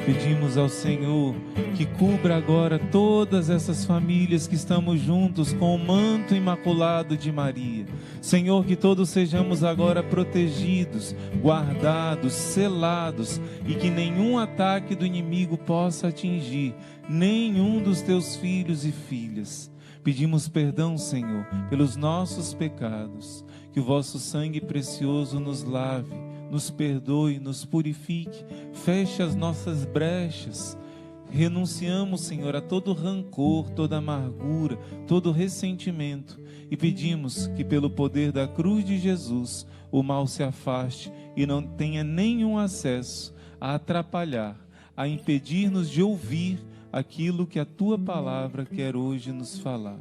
Pedimos ao Senhor que cubra agora todas essas famílias que estamos juntos com o manto imaculado de Maria. Senhor, que todos sejamos agora protegidos, guardados, selados e que nenhum ataque do inimigo possa atingir nenhum dos teus filhos e filhas. Pedimos perdão, Senhor, pelos nossos pecados, que o vosso sangue precioso nos lave, nos perdoe, nos purifique, feche as nossas brechas. Renunciamos, Senhor, a todo rancor, toda amargura, todo ressentimento e pedimos que pelo poder da cruz de Jesus o mal se afaste e não tenha nenhum acesso a atrapalhar, a impedir-nos de ouvir aquilo que a Tua palavra quer hoje nos falar.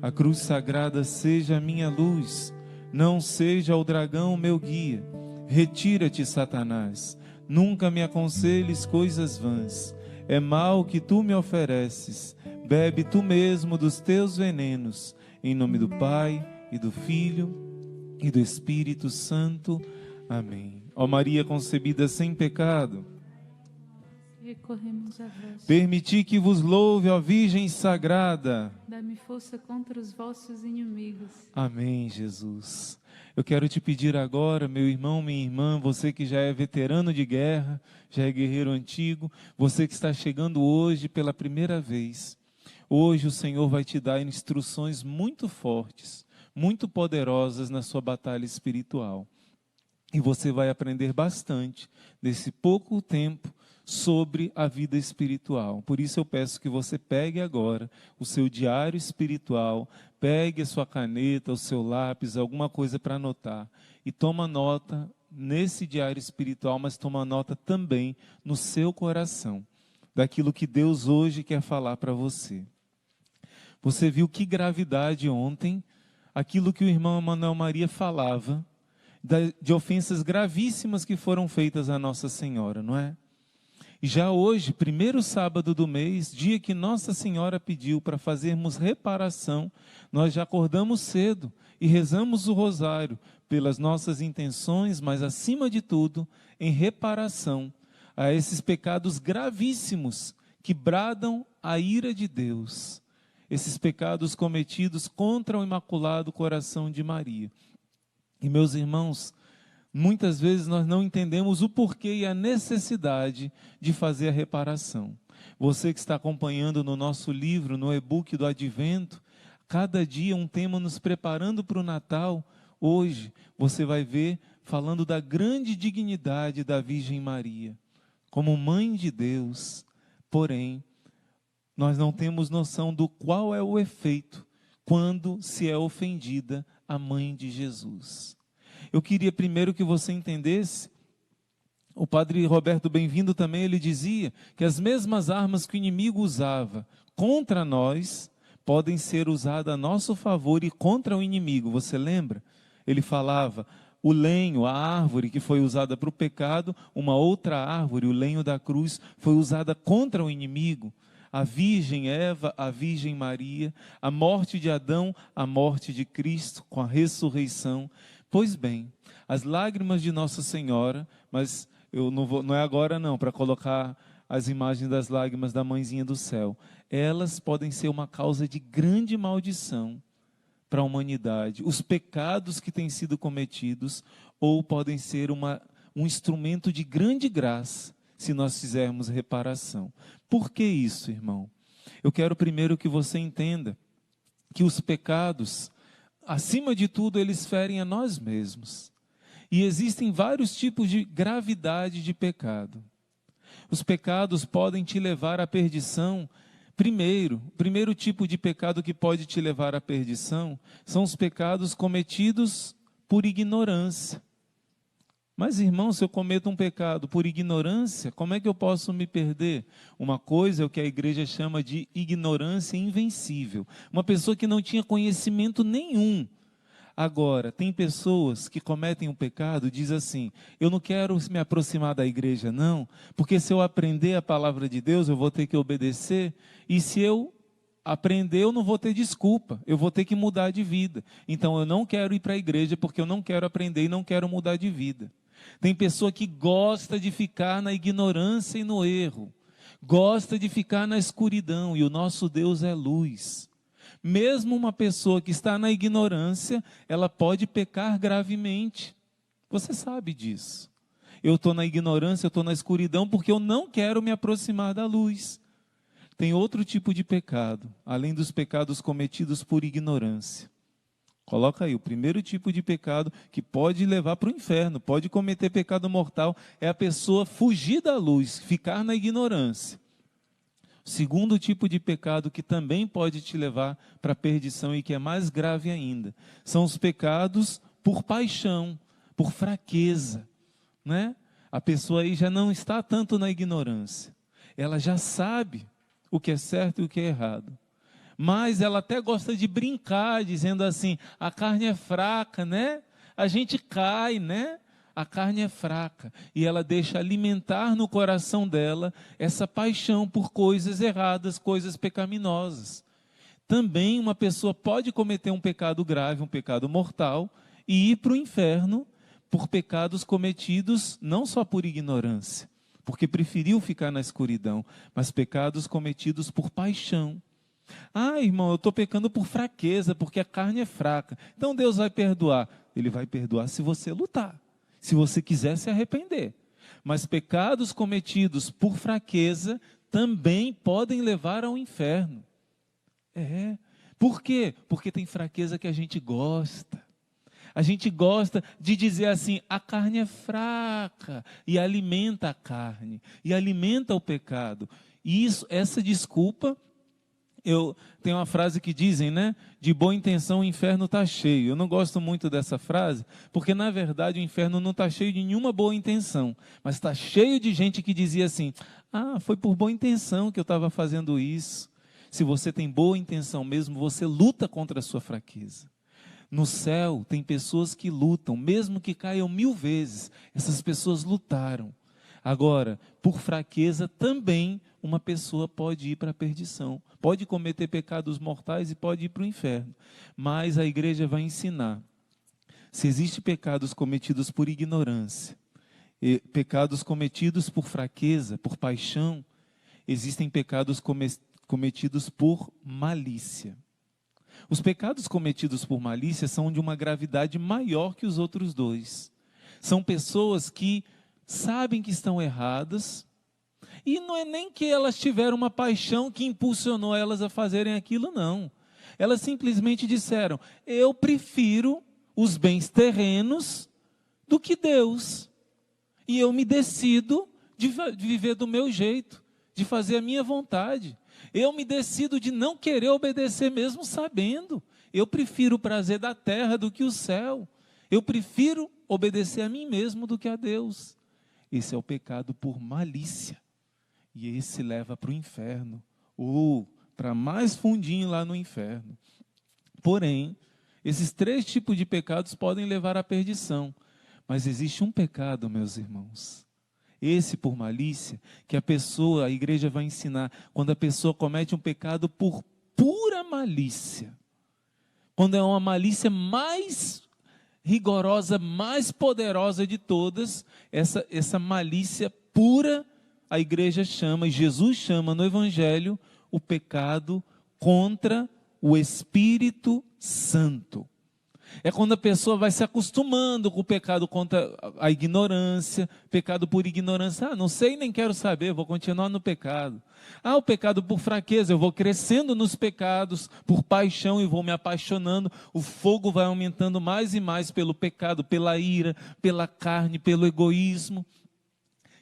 A cruz sagrada seja a minha luz, não seja o dragão meu guia. Retira-te, Satanás, nunca me aconselhes coisas vãs. É mal que tu me ofereces, bebe tu mesmo dos teus venenos. Em nome do Pai, e do Filho, e do Espírito Santo. Amém. Ó Maria concebida sem pecado, recorremos a vós. Permiti que vos louve, ó Virgem Sagrada. Dá-me força contra os vossos inimigos. Amém, Jesus. Eu quero te pedir agora, meu irmão, minha irmã, você que já é veterano de guerra, já é guerreiro antigo, você que está chegando hoje pela primeira vez. Hoje o Senhor vai te dar instruções muito fortes, muito poderosas na sua batalha espiritual. E você vai aprender bastante nesse pouco tempo sobre a vida espiritual. Por isso eu peço que você pegue agora o seu diário espiritual, pegue a sua caneta, o seu lápis, alguma coisa para anotar e toma nota nesse diário espiritual, mas toma nota também no seu coração, daquilo que Deus hoje quer falar para você. Você viu que gravidade ontem, aquilo que o irmão Emanuel Maria falava, de ofensas gravíssimas que foram feitas à Nossa Senhora, não é? E já hoje, primeiro sábado do mês, dia que Nossa Senhora pediu para fazermos reparação, nós já acordamos cedo e rezamos o rosário pelas nossas intenções, mas acima de tudo, em reparação a esses pecados gravíssimos que bradam a ira de Deus. Esses pecados cometidos contra o Imaculado Coração de Maria. E meus irmãos, muitas vezes nós não entendemos o porquê e a necessidade de fazer a reparação. Você que está acompanhando no nosso livro, no e-book do Advento, cada dia um tema nos preparando para o Natal. Hoje você vai ver falando da grande dignidade da Virgem Maria, como mãe de Deus. Porém, nós não temos noção do qual é o efeito quando se é ofendida a mãe de Jesus. Eu queria primeiro que você entendesse, o padre Roberto Bem-vindo também, ele dizia que as mesmas armas que o inimigo usava contra nós, podem ser usadas a nosso favor e contra o inimigo. Você lembra? Ele falava, o lenho, a árvore que foi usada para o pecado, uma outra árvore, o lenho da cruz, foi usada contra o inimigo. A Virgem Eva, a Virgem Maria, a morte de Adão, a morte de Cristo, com a ressurreição. Pois bem, as lágrimas de Nossa Senhora, mas eu não é agora não, para colocar as imagens das lágrimas da mãezinha do céu. Elas podem ser uma causa de grande maldição para a humanidade. Os pecados que têm sido cometidos, ou podem ser um instrumento de grande graça, se nós fizermos reparação. Por que isso, irmão? Eu quero primeiro que você entenda que os pecados, acima de tudo, eles ferem a nós mesmos. E existem vários tipos de gravidade de pecado. Os pecados podem te levar à perdição. O primeiro tipo de pecado que pode te levar à perdição são os pecados cometidos por ignorância. Mas, irmão, se eu cometo um pecado por ignorância, como é que eu posso me perder? Uma coisa é o que a igreja chama de ignorância invencível. Uma pessoa que não tinha conhecimento nenhum. Agora, tem pessoas que cometem um pecado e dizem assim, eu não quero me aproximar da igreja não, porque se eu aprender a palavra de Deus, eu vou ter que obedecer, e se eu aprender, eu não vou ter desculpa, eu vou ter que mudar de vida. Então, eu não quero ir para a igreja porque eu não quero aprender e não quero mudar de vida. Tem pessoa que gosta de ficar na ignorância e no erro, gosta de ficar na escuridão, e o nosso Deus é luz. Mesmo uma pessoa que está na ignorância, ela pode pecar gravemente. Você sabe disso. Eu estou na ignorância, eu estou na escuridão, porque eu não quero me aproximar da luz. Tem outro tipo de pecado, além dos pecados cometidos por ignorância. Coloca aí, o primeiro tipo de pecado que pode levar para o inferno, pode cometer pecado mortal, é a pessoa fugir da luz, ficar na ignorância. O segundo tipo de pecado que também pode te levar para a perdição e que é mais grave ainda, são os pecados por paixão, por fraqueza, né? A pessoa aí já não está tanto na ignorância, ela já sabe o que é certo e o que é errado. Mas ela até gosta de brincar, dizendo assim, a carne é fraca, né? A gente cai, né? A carne é fraca. E ela deixa alimentar no coração dela essa paixão por coisas erradas, coisas pecaminosas. Também uma pessoa pode cometer um pecado grave, um pecado mortal, e ir para o inferno por pecados cometidos não só por ignorância, porque preferiu ficar na escuridão, mas pecados cometidos por paixão. Ah, irmão, eu estou pecando por fraqueza, porque a carne é fraca. Então Deus vai perdoar. Ele vai perdoar se você lutar, se você quiser se arrepender. Mas pecados cometidos por fraqueza também podem levar ao inferno. Por quê? Porque tem fraqueza que a gente gosta. A gente gosta de dizer assim, a carne é fraca, e alimenta a carne, e alimenta o pecado. E essa desculpa... Tem uma frase que dizem, né? De boa intenção o inferno está cheio. Eu não gosto muito dessa frase, porque na verdade o inferno não está cheio de nenhuma boa intenção. Mas está cheio de gente que dizia assim, foi por boa intenção que eu estava fazendo isso. Se você tem boa intenção mesmo, você luta contra a sua fraqueza. No céu tem pessoas que lutam, mesmo que caiam 1000 vezes. Essas pessoas lutaram. Agora, por fraqueza também uma pessoa pode ir para a perdição, pode cometer pecados mortais e pode ir para o inferno. Mas a igreja vai ensinar, se existem pecados cometidos por ignorância, pecados cometidos por fraqueza, por paixão, existem pecados cometidos por malícia. Os pecados cometidos por malícia são de uma gravidade maior que os outros dois. São pessoas que sabem que estão erradas, e não é nem que elas tiveram uma paixão que impulsionou elas a fazerem aquilo, não. Elas simplesmente disseram, eu prefiro os bens terrenos do que Deus. E eu me decido de viver do meu jeito, de fazer a minha vontade. Eu me decido de não querer obedecer mesmo sabendo. Eu prefiro o prazer da terra do que o céu. Eu prefiro obedecer a mim mesmo do que a Deus. Esse é o pecado por malícia. E esse leva para o inferno, ou para mais fundinho lá no inferno. Porém, esses 3 tipos de pecados podem levar à perdição. Mas existe um pecado, meus irmãos, esse por malícia, que a igreja vai ensinar, quando a pessoa comete um pecado por pura malícia. Quando é uma malícia mais rigorosa, mais poderosa de todas, essa malícia pura, a igreja chama, e Jesus chama no Evangelho, o pecado contra o Espírito Santo. É quando a pessoa vai se acostumando com o pecado contra a ignorância, pecado por ignorância. Não sei, nem quero saber, vou continuar no pecado. O pecado por fraqueza, eu vou crescendo nos pecados, por paixão e vou me apaixonando. O fogo vai aumentando mais e mais pelo pecado, pela ira, pela carne, pelo egoísmo.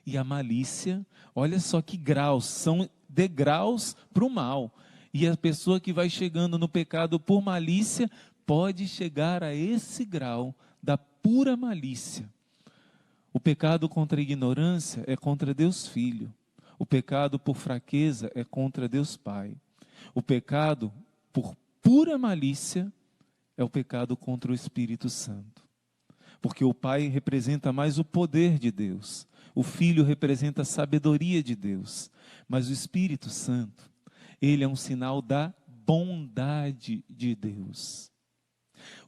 E a malícia, olha só que graus, são degraus para o mal. E a pessoa que vai chegando no pecado por malícia, pode chegar a esse grau da pura malícia. O pecado contra a ignorância é contra Deus Filho. O pecado por fraqueza é contra Deus Pai. O pecado por pura malícia é o pecado contra o Espírito Santo. Porque o Pai representa mais o poder de Deus. O Filho representa a sabedoria de Deus. Mas o Espírito Santo, ele é um sinal da bondade de Deus.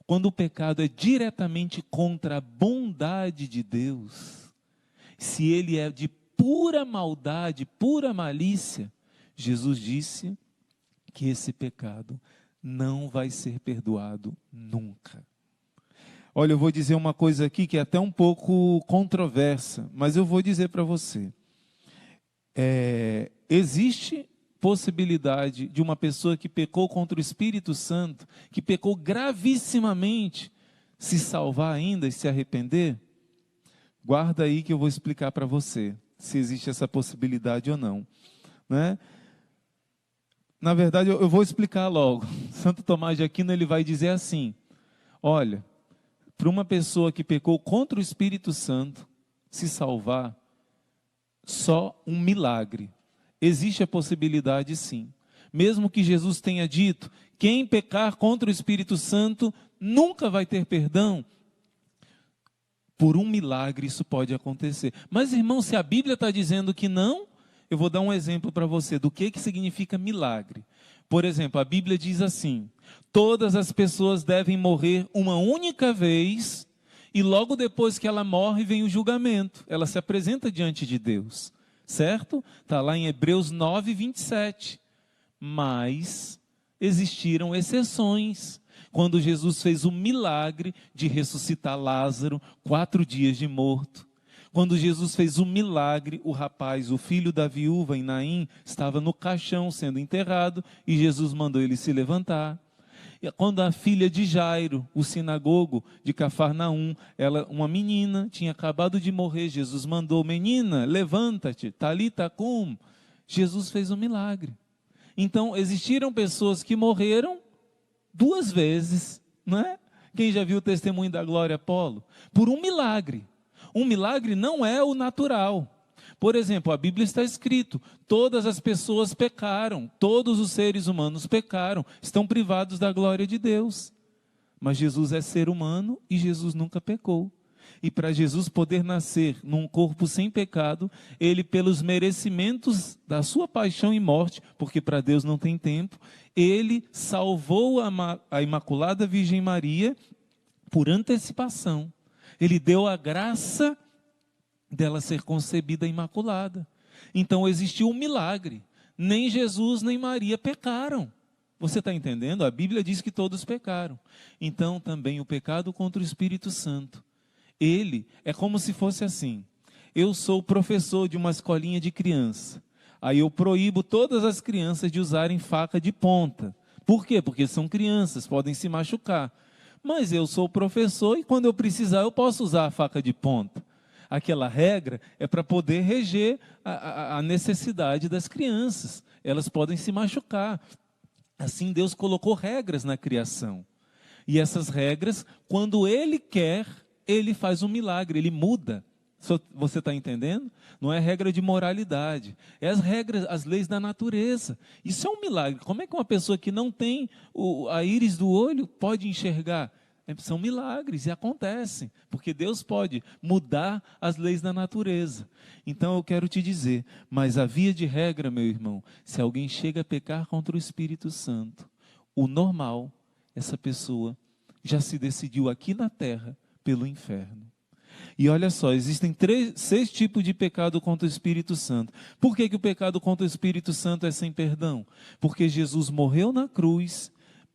quando o pecado é diretamente contra a bondade de Deus, se ele é de pura maldade, pura malícia, Jesus disse que esse pecado não vai ser perdoado nunca. Olha, eu vou dizer uma coisa aqui que é até um pouco controversa, mas eu vou dizer para você. Existe possibilidade de uma pessoa que pecou contra o Espírito Santo, que pecou gravissimamente, se salvar ainda e se arrepender? Guarda aí que eu vou explicar para você se existe essa possibilidade ou não, né? Na verdade, eu vou explicar logo. Santo Tomás de Aquino, ele vai dizer assim: olha, para uma pessoa que pecou contra o Espírito Santo se salvar, só um milagre. Existe a possibilidade, sim. Mesmo que Jesus tenha dito, quem pecar contra o Espírito Santo nunca vai ter perdão, por um milagre isso pode acontecer. Mas, irmão, se a Bíblia está dizendo que não, eu vou dar um exemplo para você do que significa milagre. Por exemplo, a Bíblia diz assim: todas as pessoas devem morrer uma única vez, e logo depois que ela morre vem o julgamento. Ela se apresenta diante de Deus, certo? Está lá em Hebreus 9, 27. Mas existiram exceções. Quando Jesus fez o milagre de ressuscitar Lázaro, 4 dias de morto. Quando Jesus fez o milagre, o rapaz, o filho da viúva em Naim, estava no caixão sendo enterrado e Jesus mandou ele se levantar. E quando a filha de Jairo, o sinagogo de Cafarnaum, uma menina, tinha acabado de morrer, Jesus mandou: menina, levanta-te, talita cum. Jesus fez um milagre. Então, existiram pessoas que morreram 2 vezes, não é? Quem já viu o testemunho da Glória Apolo? Por um milagre. Um milagre não é o natural. Por exemplo, a Bíblia está escrito: todas as pessoas pecaram, todos os seres humanos pecaram, estão privados da glória de Deus. Mas Jesus é ser humano e Jesus nunca pecou. E para Jesus poder nascer num corpo sem pecado, ele, pelos merecimentos da sua paixão e morte, porque para Deus não tem tempo, ele salvou a Imaculada Virgem Maria por antecipação. Ele deu a graça dela ser concebida imaculada. Então existiu um milagre. Nem Jesus nem Maria pecaram. Você está entendendo? A Bíblia diz que todos pecaram. Então também o pecado contra o Espírito Santo, ele é como se fosse assim: eu sou professor de uma escolinha de criança, aí eu proíbo todas as crianças de usarem faca de ponta. Por quê? Porque são crianças, podem se machucar. Mas eu sou professor e quando eu precisar eu posso usar a faca de ponta. Aquela regra é para poder reger a necessidade das crianças. Elas podem se machucar. Assim Deus colocou regras na criação. E essas regras, quando Ele quer, Ele faz um milagre, Ele muda. Você está entendendo? Não é regra de moralidade, é as regras, as leis da natureza. Isso é um milagre. Como é que uma pessoa que não tem a íris do olho pode enxergar? São milagres e acontecem, porque Deus pode mudar as leis da natureza. Então eu quero te dizer, mas a via de regra, meu irmão, se alguém chega a pecar contra o Espírito Santo, o normal, essa pessoa já se decidiu aqui na terra pelo inferno. E olha só, existem 6 tipos de pecado contra o Espírito Santo. Por que o pecado contra o Espírito Santo é sem perdão? Porque Jesus morreu na cruz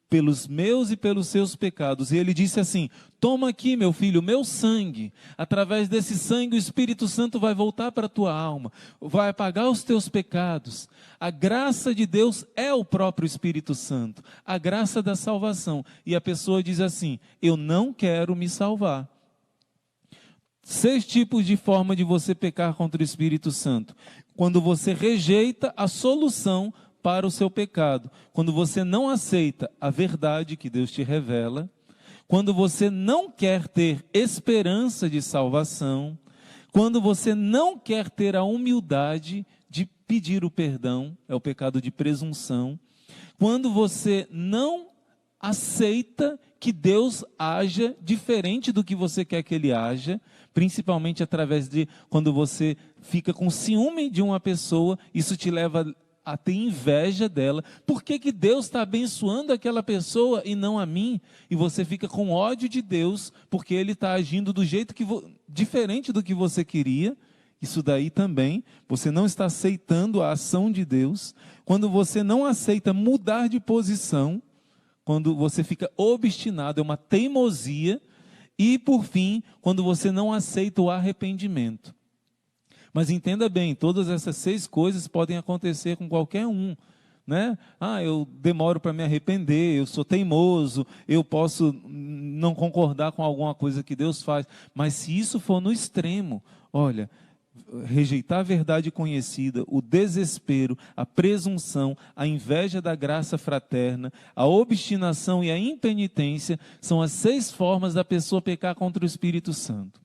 pelos meus e pelos seus pecados. E ele disse assim: toma aqui, meu filho, meu sangue. Através desse sangue o Espírito Santo vai voltar para a tua alma, vai apagar os teus pecados. A graça de Deus é o próprio Espírito Santo, a graça da salvação. E a pessoa diz assim: eu não quero me salvar. 6 tipos de forma de você pecar contra o Espírito Santo. Quando você rejeita a solução para o seu pecado. Quando você não aceita a verdade que Deus te revela. Quando você não quer ter esperança de salvação. Quando você não quer ter a humildade de pedir o perdão. É o pecado de presunção. Quando você não aceita que Deus haja diferente do que você quer que Ele haja, principalmente através de quando você fica com ciúme de uma pessoa, isso te leva a ter inveja dela. Por que que Deus está abençoando aquela pessoa e não a mim? E você fica com ódio de Deus, porque Ele está agindo do jeito diferente do que você queria. Isso daí também, você não está aceitando a ação de Deus. Quando você não aceita mudar de posição, quando você fica obstinado, é uma teimosia. E, por fim, quando você não aceita o arrependimento. Mas entenda bem, todas essas 6 coisas podem acontecer com qualquer um, né? Eu demoro para me arrepender, eu sou teimoso, eu posso não concordar com alguma coisa que Deus faz. Mas se isso for no extremo, olha, rejeitar a verdade conhecida, o desespero, a presunção, a inveja da graça fraterna, a obstinação e a impenitência são as 6 formas da pessoa pecar contra o Espírito Santo.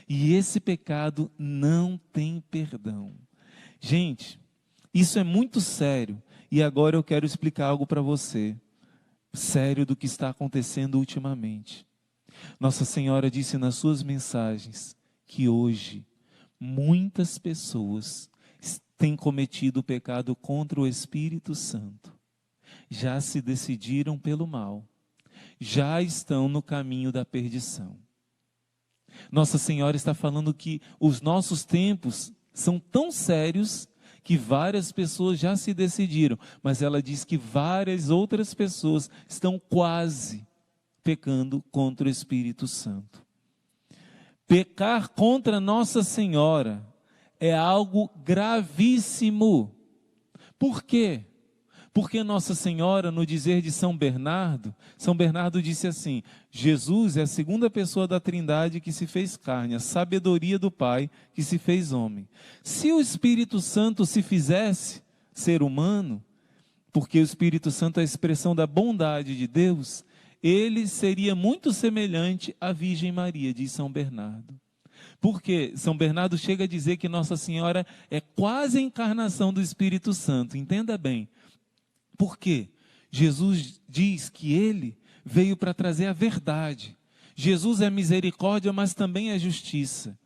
E esse pecado não tem perdão. Gente, isso é muito sério. E agora eu quero explicar algo para você. Sério do que está acontecendo ultimamente. Nossa Senhora disse nas suas mensagens que hoje muitas pessoas têm cometido o pecado contra o Espírito Santo. Já se decidiram pelo mal. Já estão no caminho da perdição. Nossa Senhora está falando que os nossos tempos são tão sérios que várias pessoas já se decidiram, mas ela diz que várias outras pessoas estão quase pecando contra o Espírito Santo. Pecar contra Nossa Senhora é algo gravíssimo. Por quê? Porque Nossa Senhora, no dizer de São Bernardo disse assim: Jesus é a segunda pessoa da Trindade que se fez carne, a sabedoria do Pai que se fez homem. Se o Espírito Santo se fizesse ser humano, porque o Espírito Santo é a expressão da bondade de Deus, ele seria muito semelhante à Virgem Maria, diz São Bernardo. Porque São Bernardo chega a dizer que Nossa Senhora é quase a encarnação do Espírito Santo. Entenda bem. Por quê? Jesus diz que Ele veio para trazer a verdade. Jesus é misericórdia, mas também é justiça.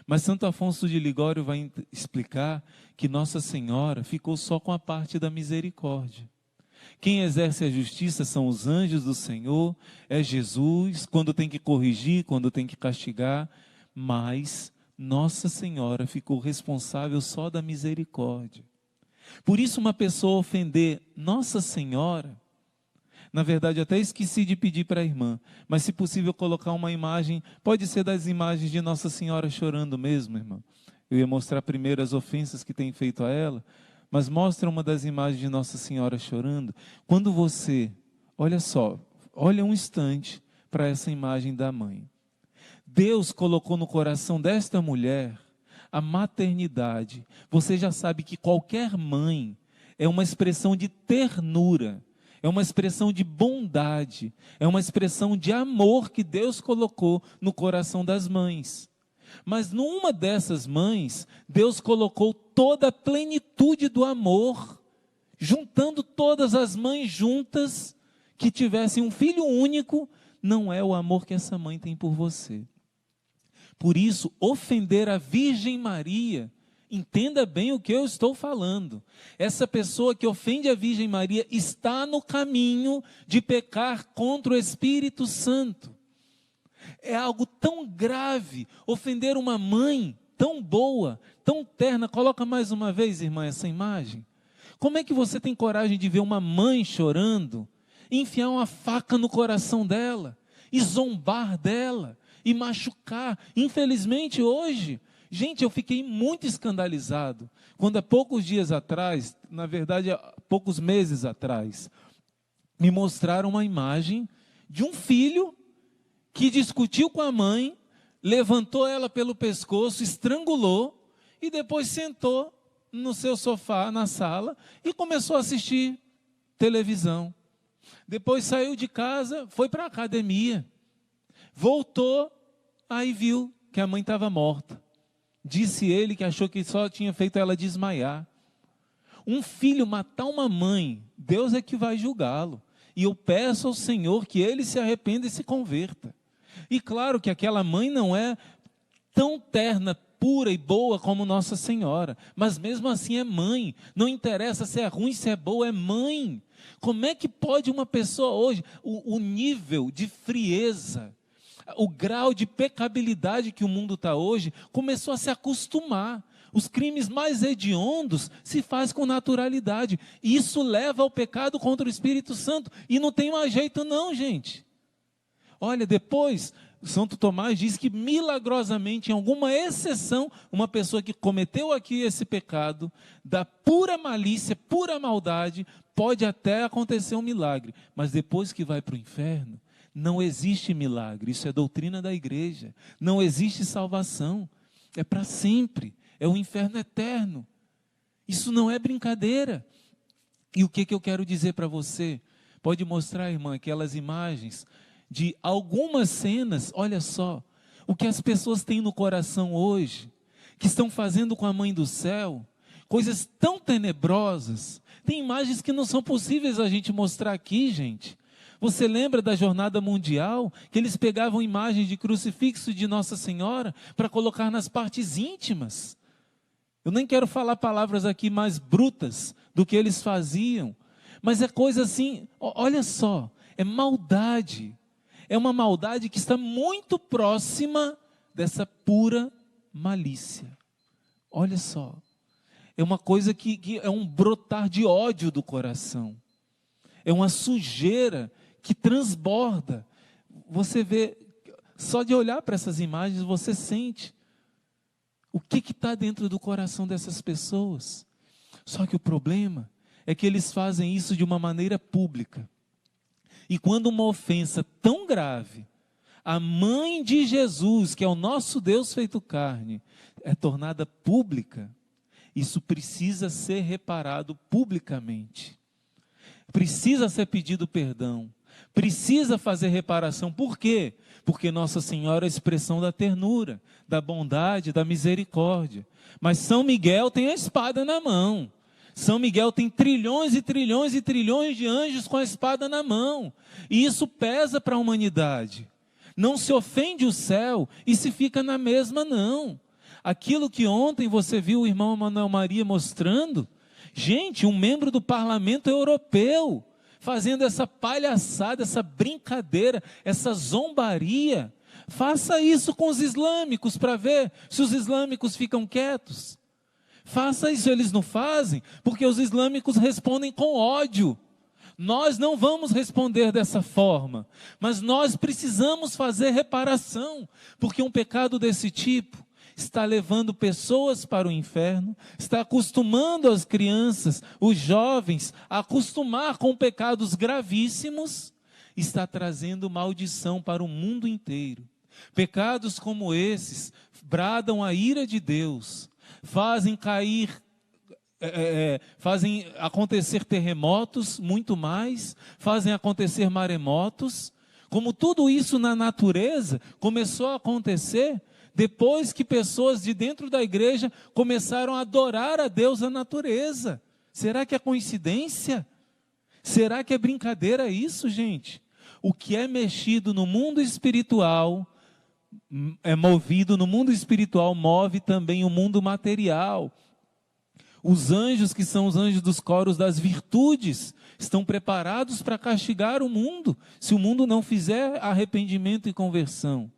Mas Santo Afonso de Ligório vai explicar que Nossa Senhora ficou só com a parte da misericórdia. Quem exerce a justiça são os anjos do Senhor, é Jesus, quando tem que corrigir, quando tem que castigar, mas Nossa Senhora ficou responsável só da misericórdia. Por isso, uma pessoa ofender Nossa Senhora, na verdade até esqueci de pedir para a irmã, mas se possível colocar uma imagem, pode ser das imagens de Nossa Senhora chorando mesmo, irmã. Eu ia mostrar primeiro as ofensas que tem feito a ela, mas mostra uma das imagens de Nossa Senhora chorando. Quando você, olha só, olha um instante para essa imagem da mãe. Deus colocou no coração desta mulher a maternidade. Você já sabe que qualquer mãe é uma expressão de ternura, é uma expressão de bondade, é uma expressão de amor que Deus colocou no coração das mães. Mas numa dessas mães, Deus colocou toda a plenitude do amor, juntando todas as mães juntas, que tivessem um filho único, não é o amor que essa mãe tem por você. Por isso, ofender a Virgem Maria, entenda bem o que eu estou falando. Essa pessoa que ofende a Virgem Maria está no caminho de pecar contra o Espírito Santo. É algo tão grave, ofender uma mãe tão boa, tão terna. Coloca mais uma vez, irmã, essa imagem. Como é que você tem coragem de ver uma mãe chorando, enfiar uma faca no coração dela, e zombar dela, e machucar? Infelizmente hoje, gente, eu fiquei muito escandalizado, quando há poucos dias atrás, na verdade há poucos meses atrás, me mostraram uma imagem de um filho que discutiu com a mãe, levantou ela pelo pescoço, estrangulou, e depois sentou no seu sofá, na sala, e começou a assistir televisão. Depois saiu de casa, foi para a academia, voltou, aí viu que a mãe estava morta. Disse ele que achou que só tinha feito ela desmaiar. Um filho matar uma mãe, Deus é que vai julgá-lo. E eu peço ao Senhor que ele se arrependa e se converta. E claro que aquela mãe não é tão terna, pura e boa como Nossa Senhora, mas mesmo assim é mãe. Não interessa se é ruim, se é boa, é mãe. Como é que pode uma pessoa hoje, o nível de frieza, o grau de pecabilidade que o mundo está hoje, começou a se acostumar. Os crimes mais hediondos se faz com naturalidade. E isso leva ao pecado contra o Espírito Santo. E não tem mais jeito não, gente. Olha, depois, Santo Tomás diz que milagrosamente, em alguma exceção, uma pessoa que cometeu aqui esse pecado, da pura malícia, pura maldade, pode até acontecer um milagre. Mas depois que vai para o inferno, não existe milagre. Isso é doutrina da igreja. Não existe salvação. É para sempre. É o inferno eterno. Isso não é brincadeira. E o que eu quero dizer para você? Pode mostrar, irmã, aquelas imagens de algumas cenas. Olha só, o que as pessoas têm no coração hoje, que estão fazendo com a Mãe do Céu, coisas tão tenebrosas. Tem imagens que não são possíveis a gente mostrar aqui, gente. Você lembra da Jornada Mundial, que eles pegavam imagens de crucifixo de Nossa Senhora para colocar nas partes íntimas? Eu nem quero falar palavras aqui mais brutas do que eles faziam, mas é coisa assim, olha só, é maldade. É uma maldade que está muito próxima dessa pura malícia. Olha só, é uma coisa que é um brotar de ódio do coração. É uma sujeira que transborda. Você vê, só de olhar para essas imagens, você sente o que está dentro do coração dessas pessoas. Só que o problema é que eles fazem isso de uma maneira pública. E quando uma ofensa tão grave, a mãe de Jesus, que é o nosso Deus feito carne, é tornada pública, isso precisa ser reparado publicamente. Precisa ser pedido perdão. Precisa fazer reparação. Por quê? Porque Nossa Senhora é a expressão da ternura, da bondade, da misericórdia. Mas São Miguel tem a espada na mão. São Miguel tem trilhões e trilhões e trilhões de anjos com a espada na mão. E isso pesa para a humanidade. Não se ofende o céu e se fica na mesma, não. Aquilo que ontem você viu o irmão Manuel Maria mostrando, gente, um membro do Parlamento Europeu, fazendo essa palhaçada, essa brincadeira, essa zombaria. Faça isso com os islâmicos para ver se os islâmicos ficam quietos. Faça isso, eles não fazem, porque os islâmicos respondem com ódio. Nós não vamos responder dessa forma, mas nós precisamos fazer reparação, porque um pecado desse tipo está levando pessoas para o inferno, está acostumando as crianças, os jovens, a acostumar com pecados gravíssimos, está trazendo maldição para o mundo inteiro. Pecados como esses bradam a ira de Deus, fazem acontecer terremotos, muito mais, fazem acontecer maremotos, como tudo isso na natureza começou a acontecer depois que pessoas de dentro da igreja começaram a adorar a Deus a natureza. Será que é coincidência? Será que é brincadeira isso, gente? O que é mexido no mundo espiritual, é movido no mundo espiritual, move também o mundo material. Os anjos, que são os anjos dos coros das virtudes, estão preparados para castigar o mundo, se o mundo não fizer arrependimento e conversão.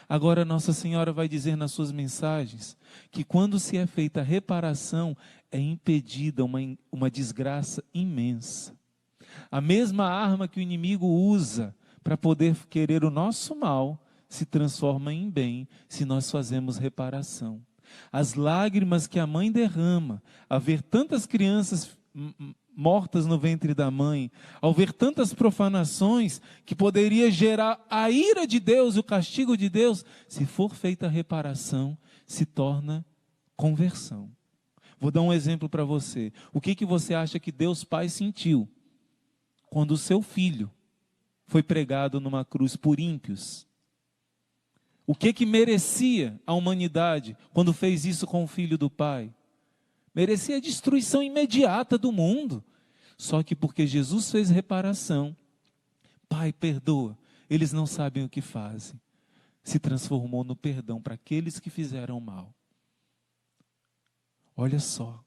Agora Nossa Senhora vai dizer nas suas mensagens, que quando se é feita a reparação, é impedida uma desgraça imensa. A mesma arma que o inimigo usa para poder querer o nosso mal, se transforma em bem, se nós fazemos reparação. As lágrimas que a mãe derrama, ao ver tantas crianças mortas no ventre da mãe, ao ver tantas profanações, que poderia gerar a ira de Deus, o castigo de Deus, se for feita a reparação, se torna conversão. Vou dar um exemplo para você. O que você acha que Deus Pai sentiu quando o seu filho foi pregado numa cruz por ímpios? O que merecia a humanidade quando fez isso com o Filho do Pai? Merecia a destruição imediata do mundo. Só que porque Jesus fez reparação, Pai, perdoa, eles não sabem o que fazem. Se transformou no perdão para aqueles que fizeram mal. Olha só,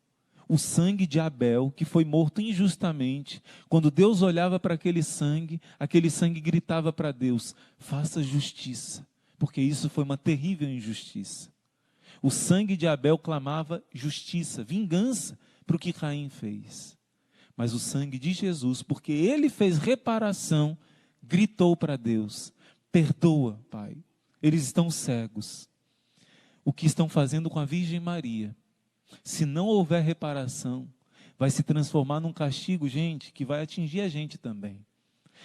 o sangue de Abel, que foi morto injustamente, quando Deus olhava para aquele sangue gritava para Deus: faça justiça, porque isso foi uma terrível injustiça. O sangue de Abel clamava justiça, vingança para o que Caim fez. Mas o sangue de Jesus, porque ele fez reparação, gritou para Deus: perdoa, Pai, eles estão cegos. O que estão fazendo com a Virgem Maria, se não houver reparação, vai se transformar num castigo, gente, que vai atingir a gente também.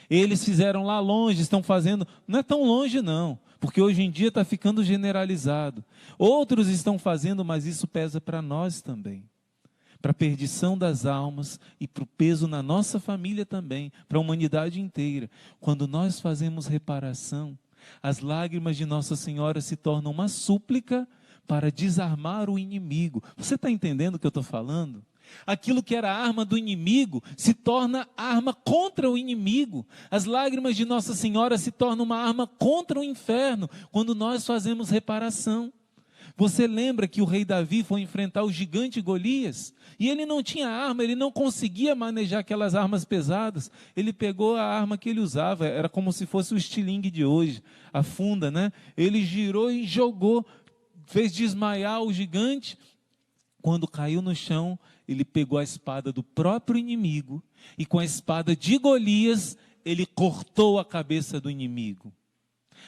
Eles fizeram lá longe, estão fazendo, não é tão longe não, porque hoje em dia está ficando generalizado. Outros estão fazendo, mas isso pesa para nós também. Para a perdição das almas e para o peso na nossa família também, para a humanidade inteira. Quando nós fazemos reparação, as lágrimas de Nossa Senhora se tornam uma súplica para desarmar o inimigo. Você está entendendo o que eu estou falando? Aquilo que era arma do inimigo se torna arma contra o inimigo. As lágrimas de Nossa Senhora se tornam uma arma contra o inferno, quando nós fazemos reparação. Você lembra que o rei Davi foi enfrentar o gigante Golias? E ele não tinha arma, ele não conseguia manejar aquelas armas pesadas. Ele pegou a arma que ele usava, era como se fosse o estilingue de hoje, a funda, né? Ele girou e jogou, fez desmaiar o gigante. Quando caiu no chão, ele pegou a espada do próprio inimigo e com a espada de Golias, ele cortou a cabeça do inimigo.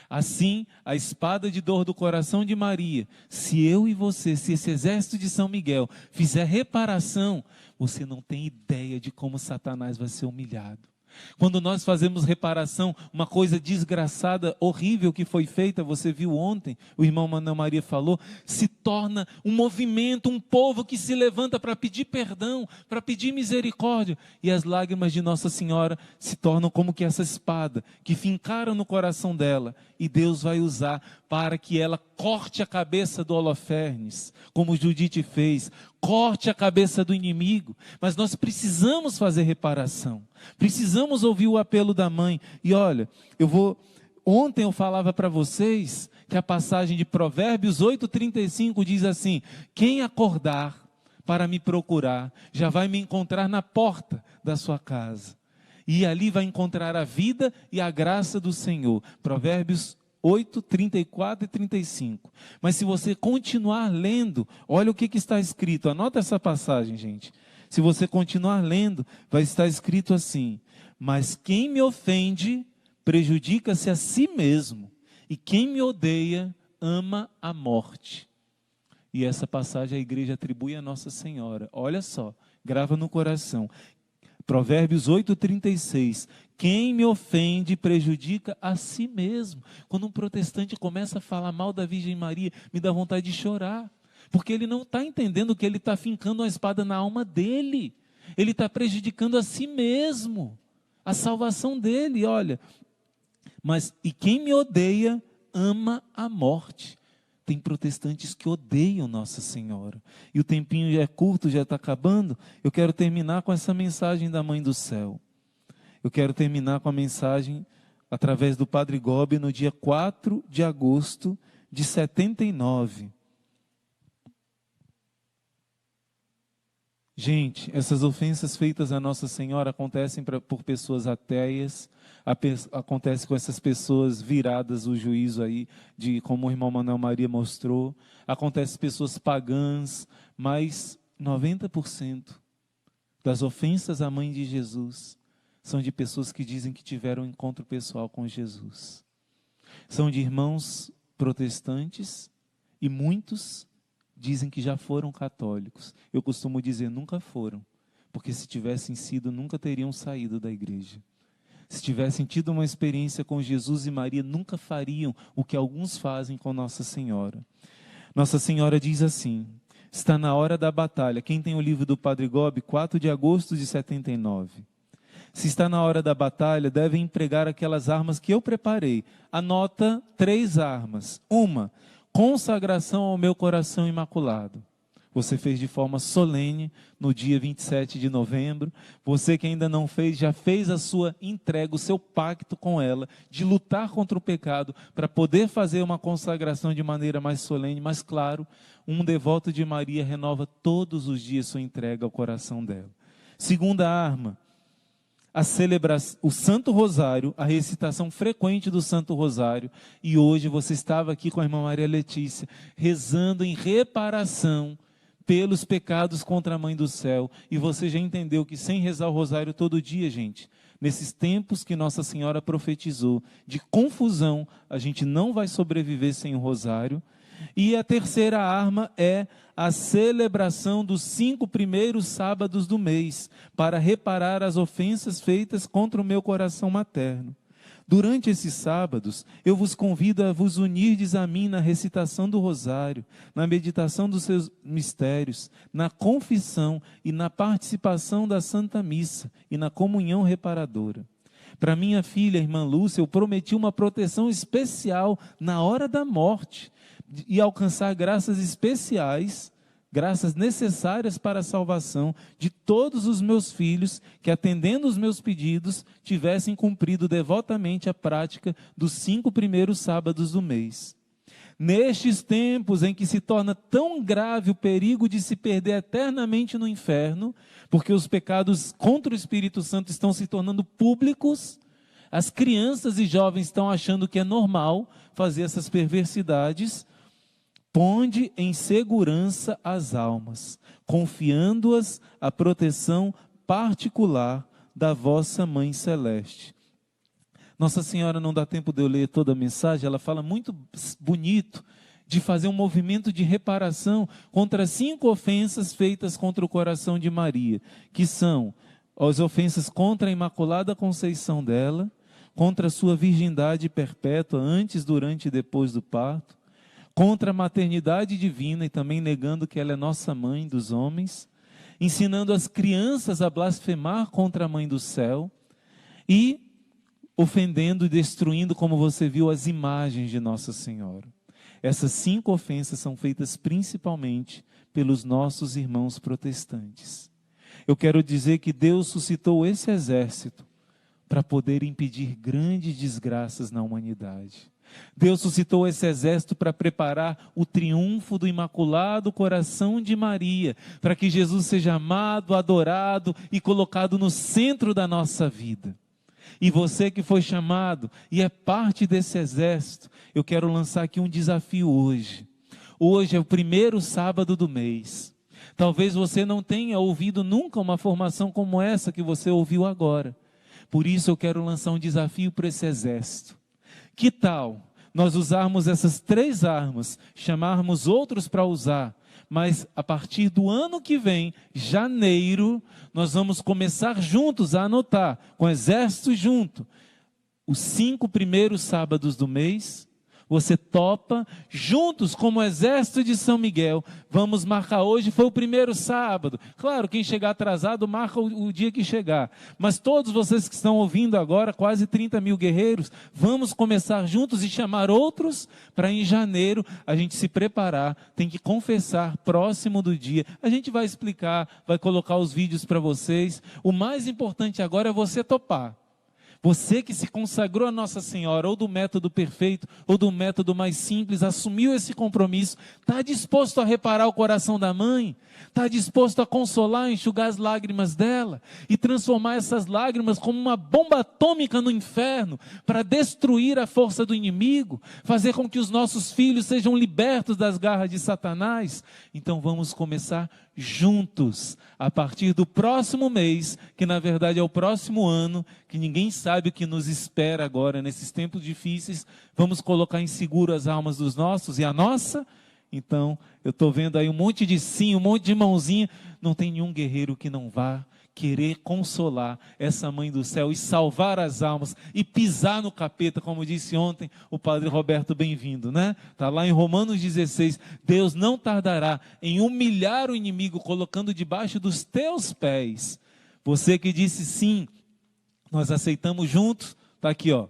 Assim, a espada de dor do coração de Maria, se eu e você, se esse exército de São Miguel fizer reparação, você não tem ideia de como Satanás vai ser humilhado. Quando nós fazemos reparação, uma coisa desgraçada, horrível que foi feita, você viu ontem, o irmão Manuel Maria falou, se torna um movimento, um povo que se levanta para pedir perdão, para pedir misericórdia, e as lágrimas de Nossa Senhora se tornam como que essa espada, que fincaram no coração dela, e Deus vai usar para que ela corte a cabeça do Holofernes, como Judite fez, corte a cabeça do inimigo. Mas nós precisamos fazer reparação, precisamos ouvir o apelo da mãe. E olha, ontem eu falava para vocês que a passagem de Provérbios 8:35 diz assim: quem acordar para me procurar, já vai me encontrar na porta da sua casa, e ali vai encontrar a vida e a graça do Senhor. Provérbios 8, 34 e 35. Mas se você continuar lendo, olha o que está escrito. Anota essa passagem, gente. Se você continuar lendo, vai estar escrito assim: mas quem me ofende, prejudica-se a si mesmo, e quem me odeia, ama a morte. E essa passagem a igreja atribui a Nossa Senhora. Olha só, grava no coração. Provérbios 8:36, quem me ofende prejudica a si mesmo. Quando um protestante começa a falar mal da Virgem Maria, me dá vontade de chorar, porque ele não está entendendo que ele está fincando uma espada na alma dele, ele está prejudicando a si mesmo, a salvação dele. Olha, e quem me odeia, ama a morte. Tem protestantes que odeiam Nossa Senhora. E o tempinho já é curto, já está acabando. Eu quero terminar com essa mensagem da Mãe do Céu. Eu quero terminar com a mensagem através do Padre Gobi no dia 4 de agosto de 79. Gente, essas ofensas feitas a Nossa Senhora acontecem por pessoas ateias, acontece com essas pessoas viradas o juízo aí, como o irmão Manuel Maria mostrou, acontece pessoas pagãs, mas 90% das ofensas à Mãe de Jesus são de pessoas que dizem que tiveram um encontro pessoal com Jesus. São de irmãos protestantes e muitos dizem que já foram católicos. Eu costumo dizer, nunca foram, porque se tivessem sido, nunca teriam saído da igreja. Se tivessem tido uma experiência com Jesus e Maria, nunca fariam o que alguns fazem com Nossa Senhora. Nossa Senhora diz assim, está na hora da batalha. Quem tem o livro do Padre Gobi, 4 de agosto de 79. Se está na hora da batalha, devem empregar aquelas armas que eu preparei. Anota 3 armas. 1, consagração ao meu coração imaculado. Você fez de forma solene no dia 27 de novembro. Você que ainda não fez, já fez a sua entrega, o seu pacto com ela, de lutar contra o pecado, para poder fazer uma consagração de maneira mais solene. Mas claro, um devoto de Maria renova todos os dias sua entrega ao coração dela. Segunda arma, a celebração, o Santo Rosário, a recitação frequente do Santo Rosário. E hoje você estava aqui com a irmã Maria Letícia, rezando em reparação pelos pecados contra a Mãe do Céu. E você já entendeu que sem rezar o Rosário todo dia, gente, nesses tempos que Nossa Senhora profetizou de confusão, a gente não vai sobreviver sem o Rosário. E a terceira arma é a celebração dos 5 primeiros sábados do mês, para reparar as ofensas feitas contra o meu coração materno. Durante esses sábados, eu vos convido a vos unirdes a mim na recitação do Rosário, na meditação dos seus mistérios, na confissão e na participação da Santa Missa e na comunhão reparadora. Para minha filha, a irmã Lúcia, eu prometi uma proteção especial na hora da morte e alcançar graças especiais, graças necessárias para a salvação de todos os meus filhos que, atendendo os meus pedidos, tivessem cumprido devotamente a prática dos 5 primeiros sábados do mês. Nestes tempos em que se torna tão grave o perigo de se perder eternamente no inferno, porque os pecados contra o Espírito Santo estão se tornando públicos, as crianças e jovens estão achando que é normal fazer essas perversidades. Ponde em segurança as almas, confiando-as à proteção particular da vossa Mãe Celeste. Nossa Senhora, não dá tempo de eu ler toda a mensagem, ela fala muito bonito de fazer um movimento de reparação contra 5 ofensas feitas contra o coração de Maria, que são as ofensas contra a Imaculada Conceição dela, contra a sua virgindade perpétua antes, durante e depois do parto, contra a maternidade divina e também negando que ela é nossa mãe dos homens, ensinando as crianças a blasfemar contra a Mãe do Céu e ofendendo e destruindo, como você viu, as imagens de Nossa Senhora. Essas 5 ofensas são feitas principalmente pelos nossos irmãos protestantes. Eu quero dizer que Deus suscitou esse exército para poder impedir grandes desgraças na humanidade. Deus suscitou esse exército para preparar o triunfo do Imaculado Coração de Maria, para que Jesus seja amado, adorado e colocado no centro da nossa vida. E você que foi chamado e é parte desse exército, eu quero lançar aqui um desafio hoje. Hoje é o primeiro sábado do mês. Talvez você não tenha ouvido nunca uma formação como essa que você ouviu agora. Por isso eu quero lançar um desafio para esse exército. Que tal nós usarmos essas 3 armas, chamarmos outros para usar, mas a partir do ano que vem, janeiro, nós vamos começar juntos a anotar, com o exército junto, os 5 primeiros sábados do mês. Você topa, juntos como o exército de São Miguel, vamos marcar hoje, foi o primeiro sábado. Claro, quem chegar atrasado, marca o dia que chegar. Mas todos vocês que estão ouvindo agora, quase 30 mil guerreiros, vamos começar juntos e chamar outros para em janeiro a gente se preparar. Tem que confessar próximo do dia. A gente vai explicar, vai colocar os vídeos para vocês. O mais importante agora é você topar. Você que se consagrou a Nossa Senhora, ou do método perfeito, ou do método mais simples, assumiu esse compromisso, está disposto a reparar o coração da mãe? Está disposto a consolar, enxugar as lágrimas dela? E transformar essas lágrimas como uma bomba atômica no inferno, para destruir a força do inimigo? Fazer com que os nossos filhos sejam libertos das garras de Satanás? Então vamos começar juntos, a partir do próximo mês, que na verdade é o próximo ano, que ninguém sabe o que nos espera agora, nesses tempos difíceis. Vamos colocar em seguro as almas dos nossos e a nossa. Então, eu estou vendo aí um monte de sim, um monte de mãozinha. Não tem nenhum guerreiro que não vá querer consolar essa Mãe do Céu e salvar as almas e pisar no capeta, como disse ontem o Padre Roberto, bem-vindo, né? Está lá em Romanos 16, Deus não tardará em humilhar o inimigo, colocando debaixo dos teus pés. Você que disse sim, nós aceitamos juntos, está aqui, ó,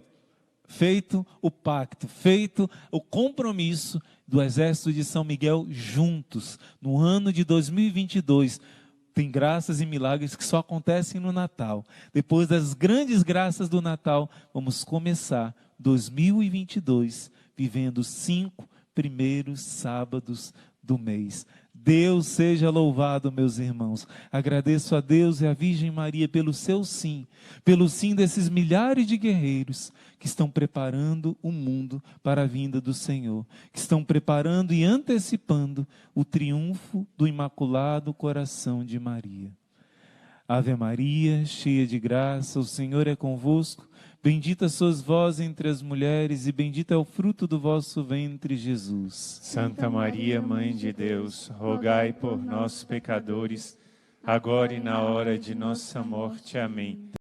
feito o pacto, feito o compromisso do Exército de São Miguel juntos, no ano de 2022. Tem graças e milagres que só acontecem no Natal. Depois das grandes graças do Natal, vamos começar 2022 vivendo os 5 primeiros sábados do mês. Deus seja louvado, meus irmãos. Agradeço a Deus e a Virgem Maria pelo seu sim, pelo sim desses milhares de guerreiros que estão preparando o mundo para a vinda do Senhor, que estão preparando e antecipando o triunfo do Imaculado Coração de Maria. Ave Maria, cheia de graça, o Senhor é convosco. Bendita sois vós entre as mulheres, e bendito é o fruto do vosso ventre, Jesus. Santa Maria, Mãe de Deus, rogai por nós, pecadores, agora e na hora de nossa morte. Amém.